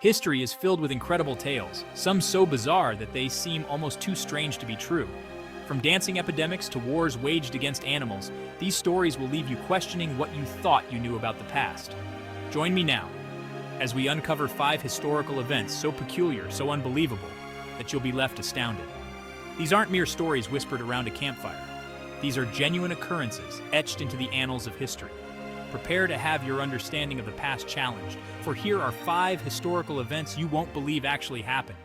History is filled with incredible tales, some so bizarre that they seem almost too strange to be true. From dancing epidemics to wars waged against animals, these stories will leave you questioning what you thought you knew about the past. Join me now as we uncover 5 historical events so peculiar, so unbelievable, that you'll be left astounded. These aren't mere stories whispered around a campfire. These are genuine occurrences etched into the annals of history. Prepare to have your understanding of the past challenged, for here are 5 historical events you won't believe actually happened.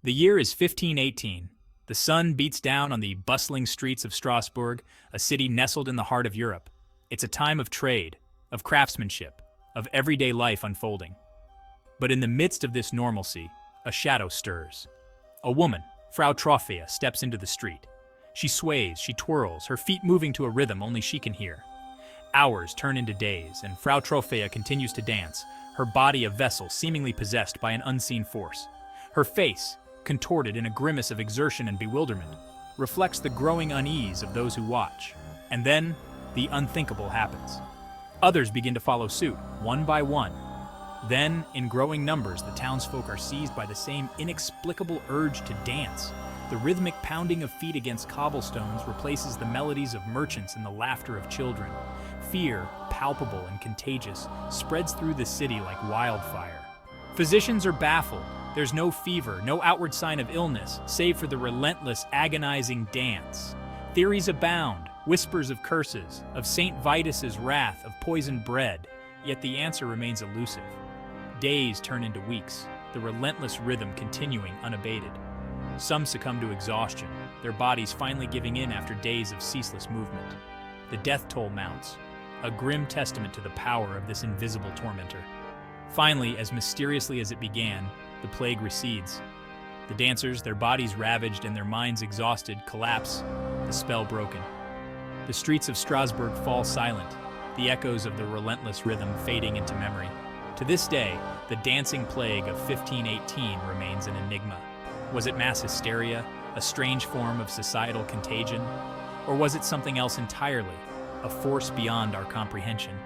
The year is 1518. The sun beats down on the bustling streets of Strasbourg, a city nestled in the heart of Europe. It's a time of trade, of craftsmanship, of everyday life unfolding. But in the midst of this normalcy, a shadow stirs. A woman, Frau Trophea, steps into the street. She sways, she twirls, her feet moving to a rhythm only she can hear. Hours turn into days, and Frau Trophea continues to dance, her body a vessel seemingly possessed by an unseen force. Her face, contorted in a grimace of exertion and bewilderment, reflects the growing unease of those who watch. And then, the unthinkable happens. Others begin to follow suit, one by one. Then, in growing numbers, the townsfolk are seized by the same inexplicable urge to dance. The rhythmic pounding of feet against cobblestones replaces the melodies of merchants and the laughter of children. Fear, palpable and contagious, spreads through the city like wildfire. Physicians are baffled. There's no fever, no outward sign of illness, save for the relentless, agonizing dance. Theories abound, whispers of curses, of Saint Vitus's wrath, of poisoned bread, yet the answer remains elusive. Days turn into weeks, the relentless rhythm continuing unabated. Some succumb to exhaustion, their bodies finally giving in after days of ceaseless movement. The death toll mounts, a grim testament to the power of this invisible tormentor. Finally, as mysteriously as it began, the plague recedes. The dancers, their bodies ravaged and their minds exhausted, collapse, the spell broken. The streets of Strasbourg fall silent, the echoes of the relentless rhythm fading into memory. To this day, the dancing plague of 1518 remains an enigma. Was it mass hysteria, a strange form of societal contagion? Or was it something else entirely, a force beyond our comprehension?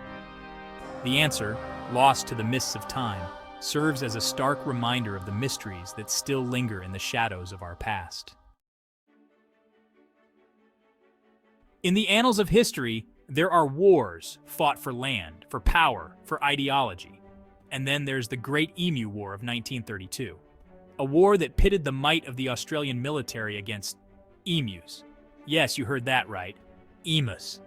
The answer, lost to the mists of time, serves as a stark reminder of the mysteries that still linger in the shadows of our past. In the annals of history, there are wars fought for land, for power, for ideology. And then there's the Great Emu War of 1932, a war that pitted the might of the Australian military against emus. Yes, you heard that right, emus.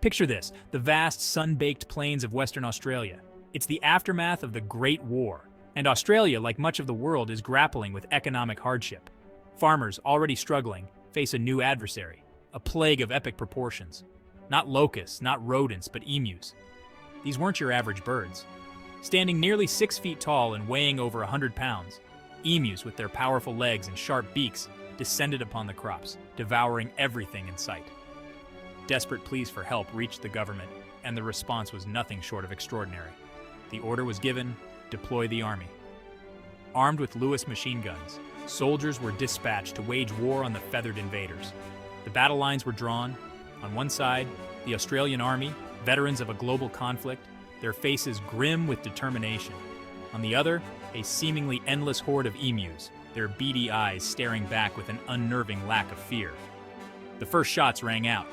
Picture this, the vast sun-baked plains of Western Australia. It's the aftermath of the Great War, and Australia, like much of the world, is grappling with economic hardship. Farmers, already struggling, face a new adversary, a plague of epic proportions. Not locusts, not rodents, but emus. These weren't your average birds. Standing nearly 6 feet tall and weighing over 100 pounds, emus with their powerful legs and sharp beaks descended upon the crops, devouring everything in sight. Desperate pleas for help reached the government, and the response was nothing short of extraordinary. The order was given, deploy the army. Armed with Lewis machine guns, soldiers were dispatched to wage war on the feathered invaders. The battle lines were drawn. On one side, the Australian army, veterans of a global conflict, their faces grim with determination. On the other, a seemingly endless horde of emus, their beady eyes staring back with an unnerving lack of fear. The first shots rang out.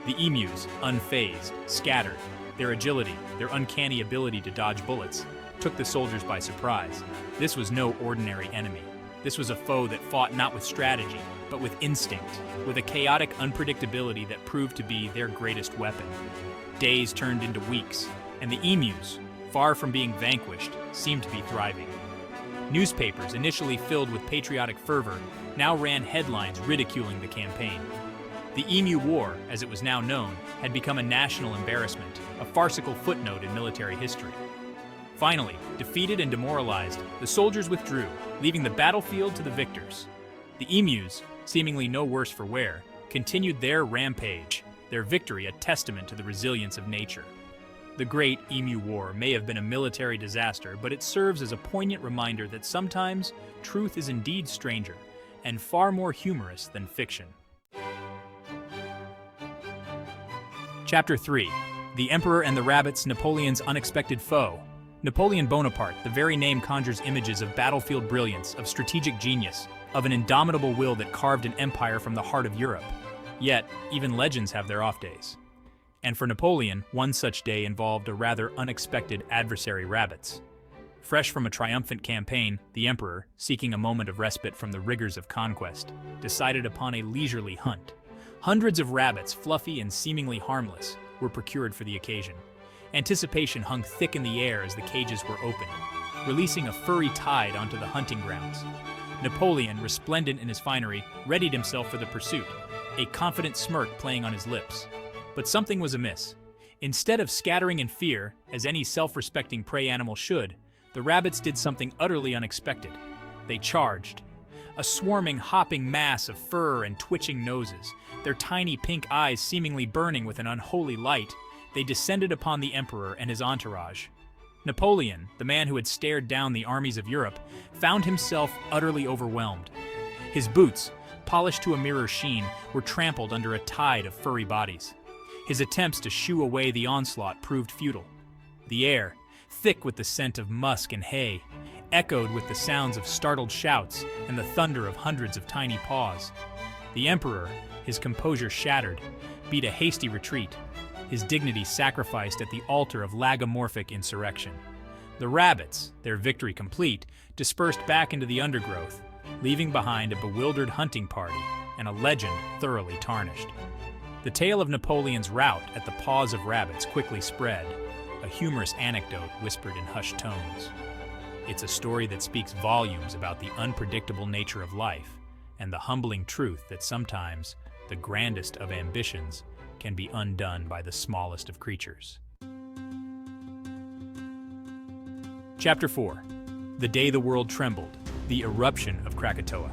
The emus, unfazed, scattered. Their agility, their uncanny ability to dodge bullets, took the soldiers by surprise. This was no ordinary enemy. This was a foe that fought not with strategy, but with instinct, with a chaotic unpredictability that proved to be their greatest weapon. Days turned into weeks, and the emus, far from being vanquished, seemed to be thriving. Newspapers, initially filled with patriotic fervor, now ran headlines ridiculing the campaign. The Emu War, as it was now known, had become a national embarrassment, a farcical footnote in military history. Finally, defeated and demoralized, the soldiers withdrew, leaving the battlefield to the victors. The emus, seemingly no worse for wear, continued their rampage, their victory a testament to the resilience of nature. The Great Emu War may have been a military disaster, but it serves as a poignant reminder that sometimes truth is indeed stranger and far more humorous than fiction. Chapter 3. The Emperor and the Rabbits, Napoleon's unexpected foe. Napoleon Bonaparte, the very name conjures images of battlefield brilliance, of strategic genius, of an indomitable will that carved an empire from the heart of Europe. Yet, even legends have their off days. And for Napoleon, one such day involved a rather unexpected adversary, rabbits. Fresh from a triumphant campaign, the Emperor, seeking a moment of respite from the rigors of conquest, decided upon a leisurely hunt. Hundreds of rabbits, fluffy and seemingly harmless, were procured for the occasion. Anticipation hung thick in the air as the cages were opened, releasing a furry tide onto the hunting grounds. Napoleon, resplendent in his finery, readied himself for the pursuit, a confident smirk playing on his lips. But something was amiss. Instead of scattering in fear, as any self-respecting prey animal should, the rabbits did something utterly unexpected. They charged. A swarming, hopping mass of fur and twitching noses, their tiny pink eyes seemingly burning with an unholy light, they descended upon the Emperor and his entourage. Napoleon, the man who had stared down the armies of Europe, found himself utterly overwhelmed. His boots, polished to a mirror sheen, were trampled under a tide of furry bodies. His attempts to shoo away the onslaught proved futile. The air, thick with the scent of musk and hay, echoed with the sounds of startled shouts and the thunder of hundreds of tiny paws. The Emperor, his composure shattered, beat a hasty retreat, his dignity sacrificed at the altar of lagomorphic insurrection. The rabbits, their victory complete, dispersed back into the undergrowth, leaving behind a bewildered hunting party and a legend thoroughly tarnished. The tale of Napoleon's rout at the paws of rabbits quickly spread, a humorous anecdote whispered in hushed tones. It's a story that speaks volumes about the unpredictable nature of life and the humbling truth that sometimes the grandest of ambitions can be undone by the smallest of creatures. Chapter 4. The Day the World Trembled, the Eruption of Krakatoa.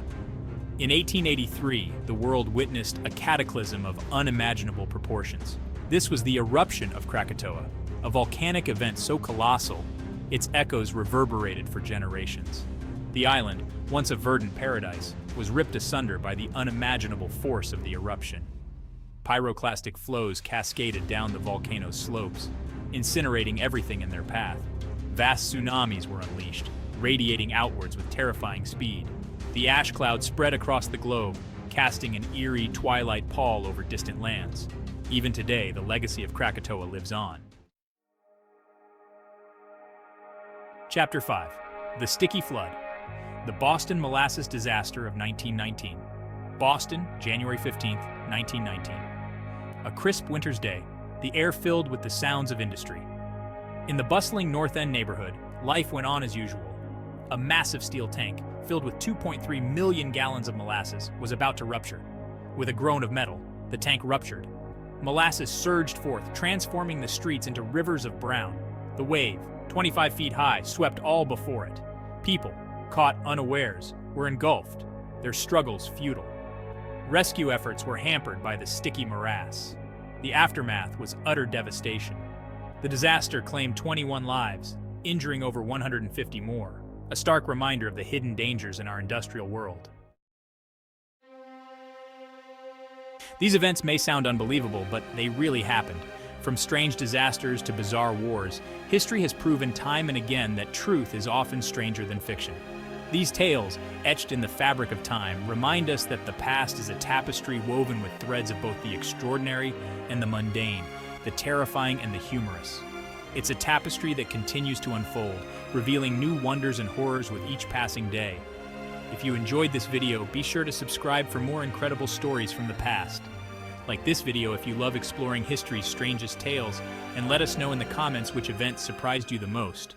In 1883, the world witnessed a cataclysm of unimaginable proportions. This was the eruption of Krakatoa, a volcanic event so colossal, its echoes reverberated for generations. The island, once a verdant paradise, was ripped asunder by the unimaginable force of the eruption. Pyroclastic flows cascaded down the volcano's slopes, incinerating everything in their path. Vast tsunamis were unleashed, radiating outwards with terrifying speed. The ash cloud spread across the globe, casting an eerie twilight pall over distant lands. Even today, the legacy of Krakatoa lives on. Chapter 5. The Sticky Flood. The Boston Molasses Disaster of 1919. Boston, January 15, 1919. A crisp winter's day, the air filled with the sounds of industry. In the bustling North End neighborhood, life went on as usual. A massive steel tank, filled with 2.3 million gallons of molasses, was about to rupture. With a groan of metal, the tank ruptured. Molasses surged forth, transforming the streets into rivers of brown. The wave, 25 feet high, swept all before it. People, caught unawares, were engulfed, their struggles futile. Rescue efforts were hampered by the sticky morass. The aftermath was utter devastation. The disaster claimed 21 lives, injuring over 150 more, a stark reminder of the hidden dangers in our industrial world. These events may sound unbelievable, but they really happened. From strange disasters to bizarre wars, history has proven time and again that truth is often stranger than fiction. These tales, etched in the fabric of time, remind us that the past is a tapestry woven with threads of both the extraordinary and the mundane, the terrifying and the humorous. It's a tapestry that continues to unfold, revealing new wonders and horrors with each passing day. If you enjoyed this video, be sure to subscribe for more incredible stories from the past. Like this video if you love exploring history's strangest tales, and let us know in the comments which events surprised you the most.